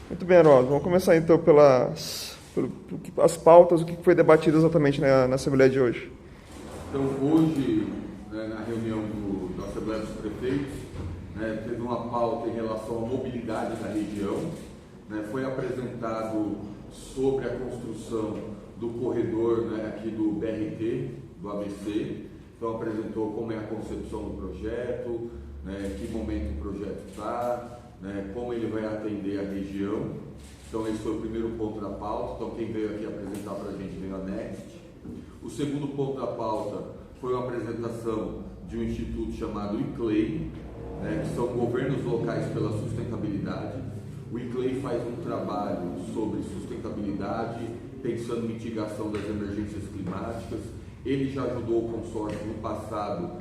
Muito bem, Heródoto. Vamos começar então pelas pautas, o que foi debatido exatamente na Assembleia de hoje. Então, hoje, na reunião da Assembleia dos Prefeitos, teve uma pauta em relação à mobilidade na região. Foi apresentado sobre a construção do corredor aqui do BRT, do ABC. Então, apresentou como é a concepção do projeto, que momento o projeto está, como ele vai atender a região. Então, esse foi o primeiro ponto da pauta. Então, quem veio aqui apresentar para a gente veio a Next. O segundo ponto da pauta foi uma apresentação de um instituto chamado ICLEI, que são governos locais pela sustentabilidade. O ICLEI faz um trabalho sobre sustentabilidade, pensando em mitigação das emergências climáticas. Ele já ajudou o consórcio no passado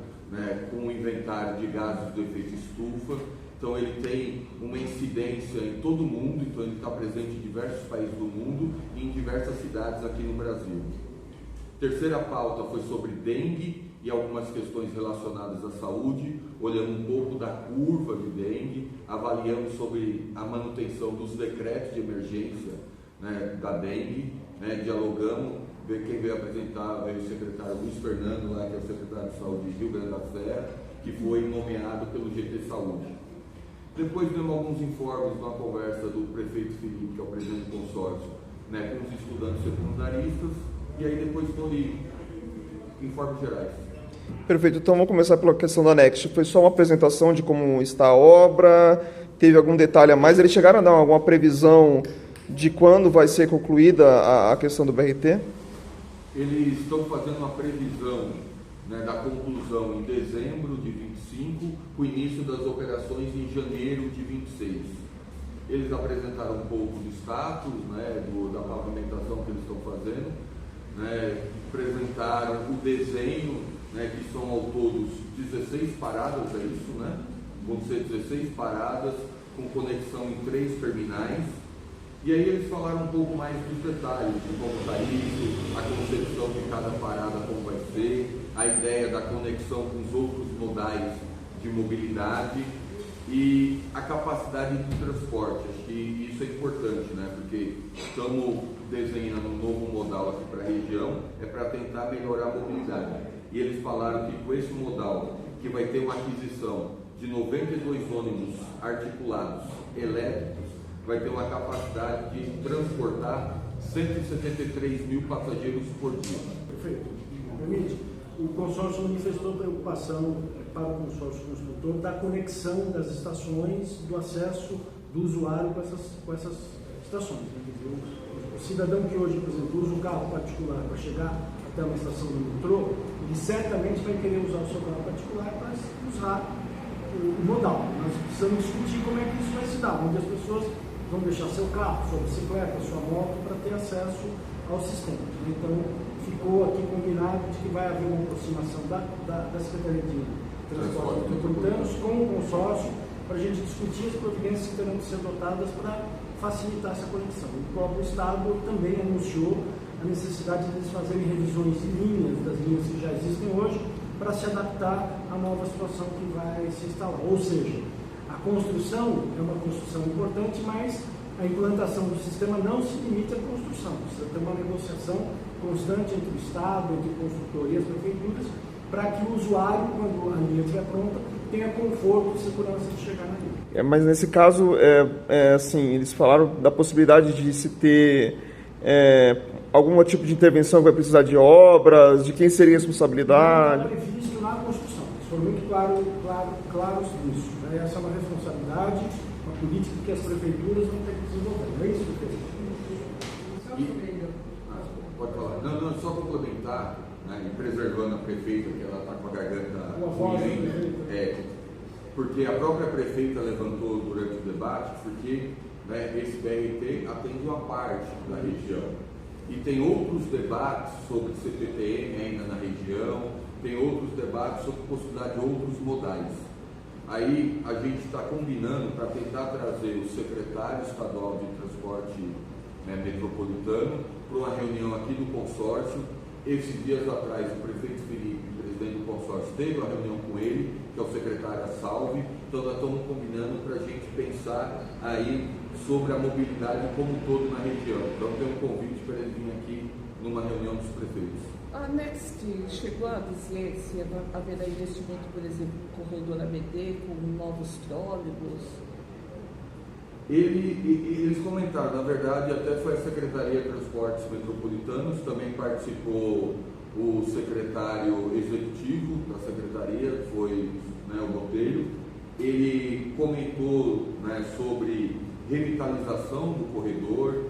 com o inventário de gases do efeito estufa. Então ele tem uma incidência em todo o mundo, então ele está presente em diversos países do mundo e em diversas cidades aqui no Brasil. Terceira pauta foi sobre dengue e algumas questões relacionadas à saúde, olhando um pouco da curva de dengue, avaliando sobre a manutenção dos decretos de emergência da dengue, dialogamos. Quem veio apresentar veio o secretário Luiz Fernando, que é o secretário de Saúde de Rio Grande da Serra, que foi nomeado pelo GT Saúde. Depois demos alguns informes na conversa do prefeito Felipe, que é o presidente do consórcio, com os estudantes secundaristas, e aí depois estão ali informes gerais. Perfeito, então vamos começar pela questão da Next. Foi só uma apresentação de como está a obra, teve algum detalhe a mais? Eles chegaram a dar alguma previsão de quando vai ser concluída a questão do BRT? Eles estão fazendo uma previsão da conclusão em dezembro de 25, com o início das operações em janeiro de 26. Eles apresentaram um pouco do status, da pavimentação que eles estão fazendo, apresentaram o desenho, que são ao todo 16 paradas, é isso, Vão ser 16 paradas com conexão em 3 terminais. E aí eles falaram um pouco mais dos detalhes, de como está isso, a concepção de cada parada, como vai ser, a ideia da conexão com os outros modais de mobilidade e a capacidade de transporte. Acho que isso é importante, porque estamos desenhando um novo modal aqui para a região, para tentar melhorar a mobilidade. E eles falaram que com esse modal, que vai ter uma aquisição de 92 ônibus articulados elétricos, vai ter uma capacidade de transportar 173 mil passageiros por dia. Perfeito. Permite? O consórcio manifestou preocupação para o consórcio construtor da conexão das estações, do acesso do usuário com essas estações. O cidadão que hoje, por exemplo, usa um carro particular para chegar até uma estação do metrô, ele certamente vai querer usar o seu carro particular para usar o modal. Nós precisamos discutir como é que isso vai se dar, onde as pessoas vão deixar seu carro, sua bicicleta, sua moto para ter acesso ao sistema. Então, ficou aqui combinado de que vai haver uma aproximação da Secretaria de Transportes Metropolitanos com o consórcio para a gente discutir as providências que terão que ser adotadas para facilitar essa conexão. O próprio Estado também anunciou a necessidade de eles fazerem revisões de linhas, das linhas que já existem hoje, para se adaptar à nova situação que vai se instalar. Ou seja, a construção é uma construção importante, mas a implantação do sistema não se limita à construção. Precisa ter uma negociação constante entre o Estado, entre o construtor e as prefeituras, para que o usuário, quando a linha estiver pronta, tenha conforto e segurança de chegar na linha. Mas nesse caso, assim, eles falaram da possibilidade de se ter algum tipo de intervenção que vai precisar de obras, de quem seria a responsabilidade? Não está previsto na construção. Eles foram muito claros nisso. Essa é uma responsabilidade, uma política que as prefeituras vão ter que desenvolver. Não é isso que Pode falar. Não, só complementar, e preservando a prefeita, que ela está com a garganta ruim, porque a própria prefeita levantou durante o debate, porque esse BRT atende uma parte da região. E tem outros debates sobre CPTM ainda na região, tem outros debates sobre possibilidade de outros modais. Aí a gente está combinando para tentar trazer o secretário estadual de transporte metropolitano para uma reunião aqui do consórcio. Esses dias atrás o prefeito Felipe, presidente do consórcio, teve uma reunião com ele, que é o secretário Salve, Então nós estamos combinando para a gente pensar aí sobre a mobilidade como um todo na região. Então tem um convite para ele vir aqui numa reunião dos prefeitos. A Next chegou a dizer se haverá investimento, por exemplo, no corredor ABD, com novos trólebus? Eles comentaram, na verdade, até foi a Secretaria de Transportes Metropolitanos, também participou o secretário executivo da Secretaria, foi, né, o Botelho. Ele comentou, né, sobre revitalização do corredor,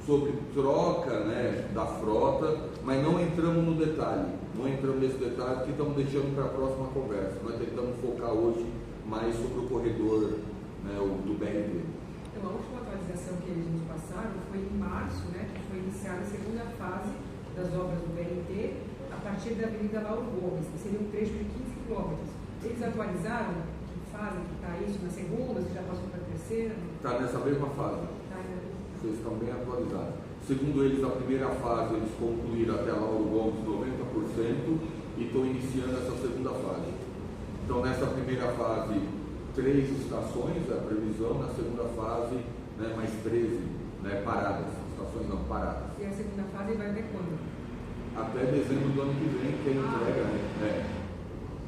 sobre troca, né, da frota, mas não entramos no detalhe, porque estamos deixando para a próxima conversa. Nós tentamos focar hoje mais sobre o corredor, né, do BRT. Então, a última atualização que eles nos passaram foi em março, né, que foi iniciada a segunda fase das obras do BRT a partir da Avenida Lauro Gomes, que seria um trecho de 15 quilômetros. Eles atualizaram que fase que está isso na segunda, se já passou para a terceira? Está nessa mesma fase. Vocês estão bem atualizados. Segundo eles, a primeira fase eles concluíram até Lauro Gomes 90% e estão iniciando essa segunda fase. Então, nessa primeira fase, 3 estações, a previsão, na segunda fase, né, mais 13, né, paradas, estações não paradas. E a segunda fase vai até quando? Até dezembro do ano que vem, que é a entrega, né?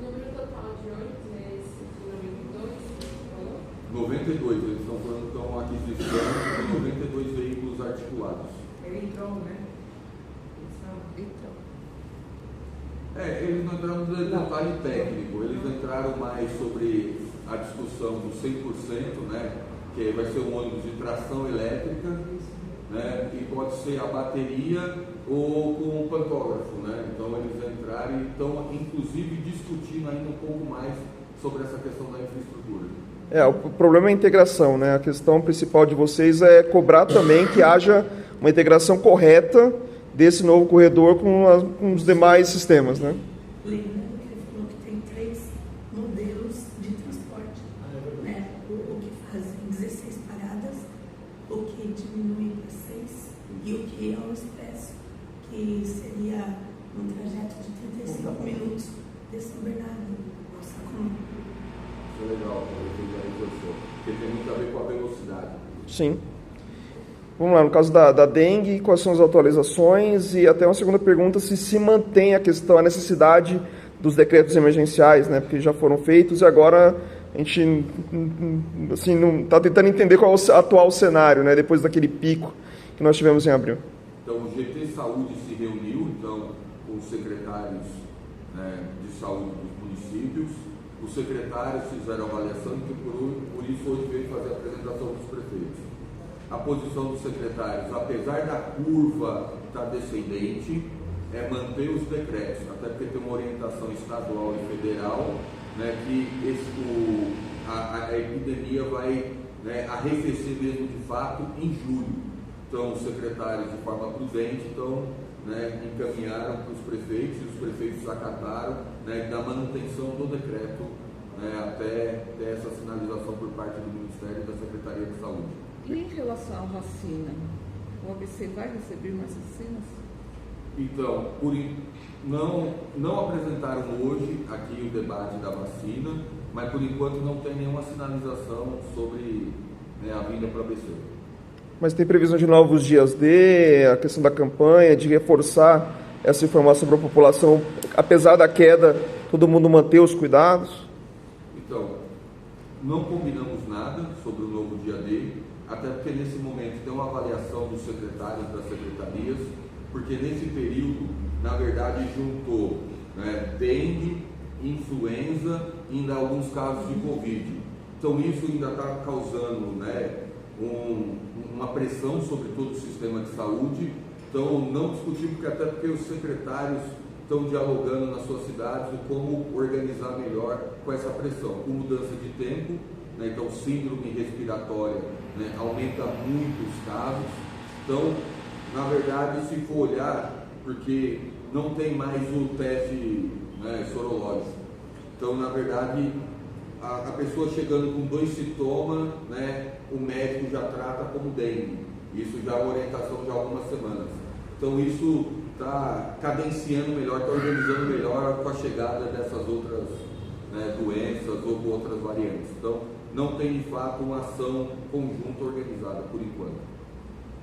O número total de ônibus é esse de 92, você falou? 92, eles estão falando que estão aquisição de 92 veículos articulados. Ele entrou, né? Eles não entraram no detalhe técnico, eles entraram mais sobre a discussão do 100%, né? Que vai ser um ônibus de tração elétrica, né? E pode ser a bateria ou com o pantógrafo, né? Então eles entraram e estão inclusive discutindo ainda um pouco mais sobre essa questão da infraestrutura. O problema é a integração, né? A questão principal de vocês é cobrar também que haja uma integração correta desse novo corredor com os demais sistemas, né? Lembrando que ele falou que tem 3 modelos de transporte, né? O que fazem 16 paradas, o que diminui para 6 e o que é o expresso, que seria um trajeto de 35 minutos de São Bernardo ao Sacomã. Isso é legal, porque tem muito a ver com a velocidade. Sim. Vamos lá, no caso da dengue, quais são as atualizações? E até uma segunda pergunta, se mantém a questão, a necessidade dos decretos emergenciais, né? Porque já foram feitos e agora a gente assim, não está tentando entender qual é o atual cenário, né? Depois daquele pico que nós tivemos em abril. Então, o GT Saúde se reuniu, então, com os secretários, né, de saúde dos municípios. Os secretários fizeram a avaliação e por isso hoje veio fazer a apresentação dos prefeitos. A posição dos secretários, apesar da curva estar descendente, é manter os decretos, até porque tem uma orientação estadual e federal, né, que a epidemia vai, né, arrefecer mesmo de fato em julho. Então, os secretários, de forma prudente, né, encaminharam para os prefeitos e os prefeitos acataram, né, da manutenção do decreto, né, até essa sinalização por parte do Ministério e da Secretaria de Saúde. E em relação à vacina, o ABC vai receber mais vacinas? Então, não apresentaram hoje aqui o debate da vacina, mas por enquanto não tem nenhuma sinalização sobre, né, a vinda para o ABC. Mas tem previsão de novos dias D, a questão da campanha, de reforçar essa informação para a população, apesar da queda, todo mundo manter os cuidados? Então, não combinamos nada sobre o novo dia D, até porque nesse momento tem uma avaliação dos secretários das secretarias, porque nesse período, na verdade, juntou, né, dengue, influenza e ainda alguns casos de Covid. Então isso ainda está causando, né, uma pressão sobre todo o sistema de saúde. Então não discutir, até porque os secretários estão dialogando nas suas cidades de como organizar melhor com essa pressão, com mudança de tempo, né? Então síndrome respiratória, né, aumenta muito os casos. Então, na verdade, se for olhar, porque não tem mais o teste, né, sorológico. Então, na verdade, a pessoa chegando com 2 sintomas, né, o médico já trata como dengue. Isso já é uma orientação de algumas semanas. Então, isso está cadenciando melhor, está organizando melhor com a chegada dessas outras né, doenças ou outras variantes. Então, não tem de fato uma ação conjunta organizada por enquanto.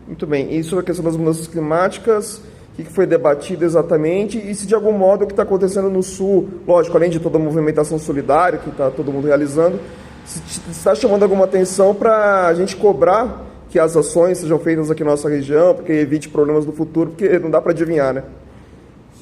Muito bem. E sobre a questão das mudanças climáticas, o que foi debatido exatamente? E se de algum modo o que está acontecendo no Sul, lógico, além de toda a movimentação solidária que está todo mundo realizando, se está chamando alguma atenção para a gente cobrar que as ações sejam feitas aqui na nossa região, porque evite problemas no futuro, porque não dá para adivinhar, né?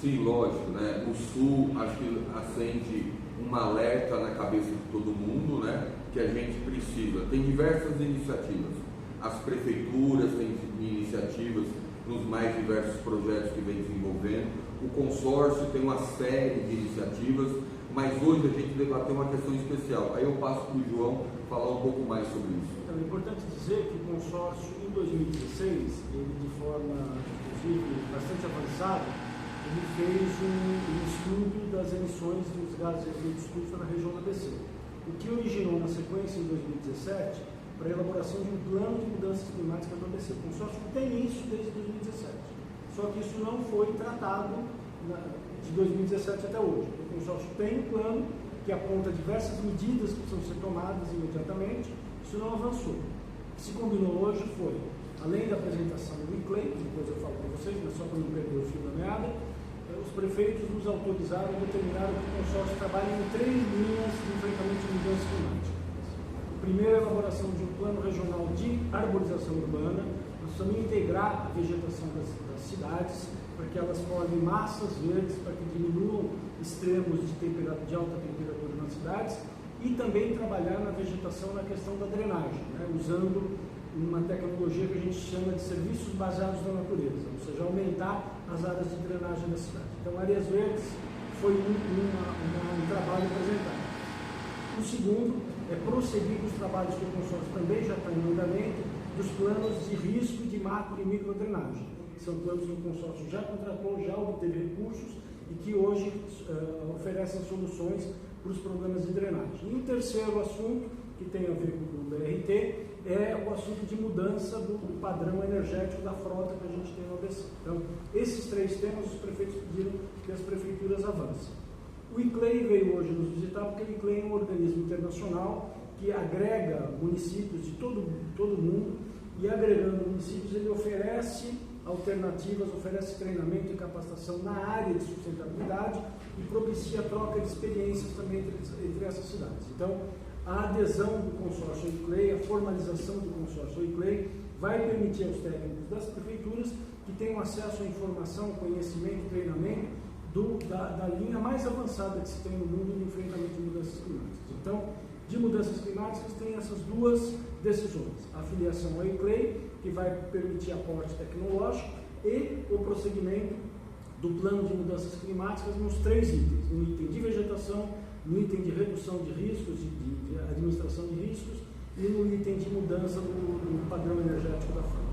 Sim, lógico, né? O Sul, acho que acende um alerta na cabeça de todo mundo, né? Que a gente precisa. Tem diversas iniciativas. As prefeituras têm iniciativas nos mais diversos projetos que vem desenvolvendo. O consórcio tem uma série de iniciativas, mas hoje a gente debateu uma questão especial. Aí eu passo para o João falar um pouco mais sobre isso. Então, é importante dizer que o consórcio, em 2016, ele de forma, inclusive, bastante avançada, ele fez um estudo das emissões dos gases de efeito estufa na região do ABC. O que originou na sequência, em 2017, para a elaboração de um plano de mudanças climáticas do ABC. O consórcio tem isso desde 2017. Só que isso não foi tratado de 2017 até hoje. O consórcio tem um plano que aponta diversas medidas que precisam ser tomadas imediatamente. Isso não avançou. O que se combinou hoje foi, além da apresentação do ICLEI, que depois eu falo para vocês, mas só para não perder o fio da meada, os prefeitos nos autorizaram e determinaram que o consórcio trabalhe em 3 linhas de enfrentamento de mudanças climáticas. Primeiro, a elaboração de um plano regional de arborização urbana. Nós precisamos integrar a vegetação das cidades para que elas formem massas verdes, para que diminuam extremos de alta temperatura nas cidades, e também trabalhar na vegetação na questão da drenagem, né, usando uma tecnologia que a gente chama de serviços baseados na natureza, ou seja, aumentar as áreas de drenagem da cidade. Então, áreas verdes foi um trabalho apresentado. O segundo é prosseguir com os trabalhos que o consórcio também já está em andamento, dos planos de risco de macro e micro drenagem. São planos que o consórcio já contratou, já obteve recursos e que hoje oferecem soluções para os problemas de drenagem. E o terceiro assunto, que tem a ver com o BRT, é o assunto de mudança do padrão energético da frota que a gente tem no ABC. Então, esses 3 temas os prefeitos pediram que as prefeituras avancem. O ICLEI veio hoje nos visitar porque o ICLEI é um organismo internacional que agrega municípios de todo o mundo, e agregando municípios ele oferece alternativas, oferece treinamento e capacitação na área de sustentabilidade e propicia a troca de experiências também entre essas cidades. Então, a adesão do consórcio ICLEI, a formalização do consórcio ICLEI vai permitir aos técnicos das prefeituras que tenham acesso à informação, conhecimento e treinamento da linha mais avançada que se tem no mundo de enfrentamento de mudanças climáticas. Então, de mudanças climáticas tem essas 2 decisões: a filiação ao ICLEI, que vai permitir aporte tecnológico, e o prosseguimento do plano de mudanças climáticas nos 3 itens: no item de vegetação, no item de redução de riscos, de administração de riscos, e no item de mudança do padrão energético da frota.